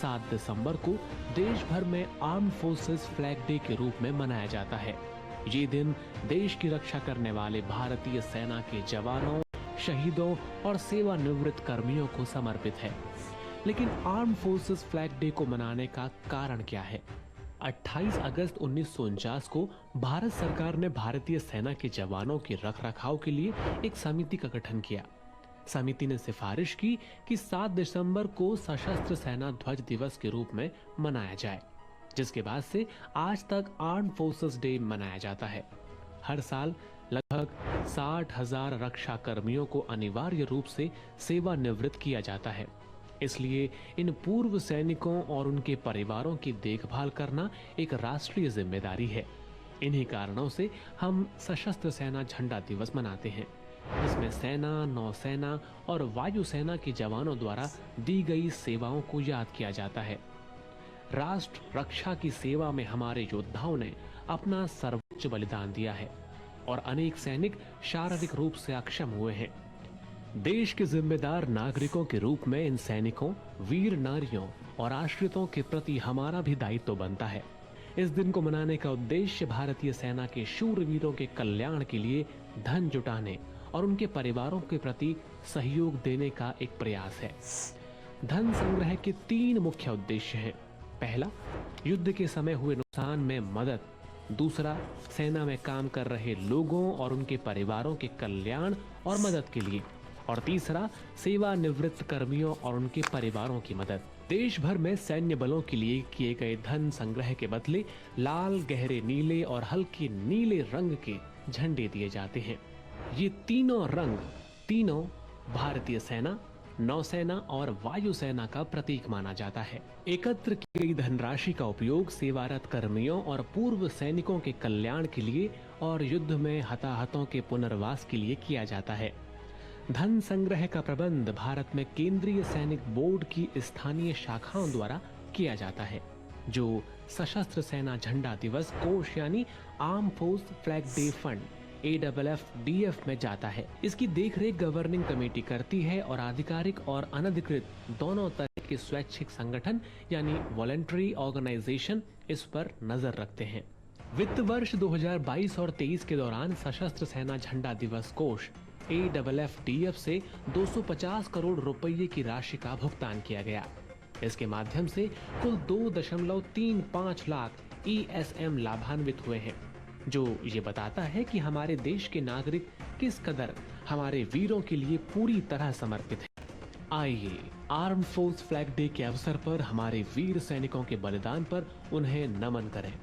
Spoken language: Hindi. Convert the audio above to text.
7 दिसंबर को देश भर में आर्म फोर्सेस फ्लैग डे के रूप में मनाया जाता है। ये दिन देश की रक्षा करने वाले भारतीय सेना के जवानों, शहीदों और सेवानिवृत्त कर्मियों को समर्पित है। लेकिन आर्म फोर्सेस फ्लैग डे को मनाने का कारण क्या है? 28 अगस्त 1949 को भारत सरकार ने भारतीय सेना के जवानों के रखरखाव के लिए एक समिति का गठन किया। समिति ने सिफारिश की कि 7 दिसंबर को सशस्त्र सेना ध्वज दिवस के रूप में मनाया जाए, जिसके बाद से आज तक आर्म फोर्सेस डे मनाया जाता है। हर साल लगभग 60,000 रक्षा कर्मियों को अनिवार्य रूप से सेवानिवृत्त किया जाता है। इसलिए इन पूर्व सैनिकों और उनके परिवारों की देखभाल करना एक राष्ट्रीय जिम्मेदारी है। इन्हीं कारणों से हम सशस्त्र सेना झंडा दिवस मनाते हैं। इसमें सेना, नौसेना और वायुसेना के जवानों द्वारा दी गई सेवाओं को याद किया जाता है। राष्ट्र रक्षा की सेवा में हमारे योद्धाओं ने अपना सर्वोच्च बलिदान दिया है और अनेक सैनिक शारीरिक रूप से अक्षम हुए हैं। देश के जिम्मेदार नागरिकों के रूप में इन सैनिकों, वीर नारियों और आश्रितों के प्रति हमारा भी दायित्व बनता है। इस दिन को मनाने का उद्देश्य भारतीय सेना के शूरवीरों के कल्याण के लिए धन जुटाने और उनके परिवारों के प्रति सहयोग देने का एक प्रयास है। धन संग्रह के 3 मुख्य उद्देश्य हैं। पहला, युद्ध के समय हुए नुकसान में मदद। दूसरा, सेना में काम कर रहे लोगों और उनके परिवारों के कल्याण और मदद के लिए। और तीसरा, सेवानिवृत्त कर्मियों और उनके परिवारों की मदद। देश भर में सैन्य बलों के लिए किए गए धन संग्रह के बदले लाल, गहरे नीले और हल्के नीले रंग के झंडे दिए जाते हैं। ये तीनों रंग तीनों भारतीय सेना, नौसेना और वायुसेना का प्रतीक माना जाता है। एकत्र की गई धनराशि का उपयोग सेवारत कर्मियों और पूर्व सैनिकों के कल्याण के लिए और युद्ध में हताहतों के पुनर्वास के लिए किया जाता है। धन संग्रह का प्रबंध भारत में केंद्रीय सैनिक बोर्ड की स्थानीय शाखाओं द्वारा किया जाता है, जो सशस्त्र सेना झंडा दिवस कोष यानी arm force flag day fund AFFDF में जाता है। इसकी देखरेख गवर्निंग कमेटी करती है और आधिकारिक और अनधिकृत दोनों तरह के स्वैच्छिक संगठन यानी वॉलंटरी ऑर्गेनाइजेशन इस पर नजर रखते हैं। वित्त वर्ष 2022 और 23 के दौरान सशस्त्र सेना झंडा दिवस कोष AFFDF से 250 करोड़ रुपये की राशि का भुगतान किया गया। इसके माध्यम से कुल 2.35 लाख ESM लाभान्वित हुए हैं, जो ये बताता है कि हमारे देश के नागरिक किस कदर हमारे वीरों के लिए पूरी तरह समर्पित हैं। आइए आर्म फोर्स फ्लैग डे के अवसर पर हमारे वीर सैनिकों के बलिदान पर उन्हें नमन करें।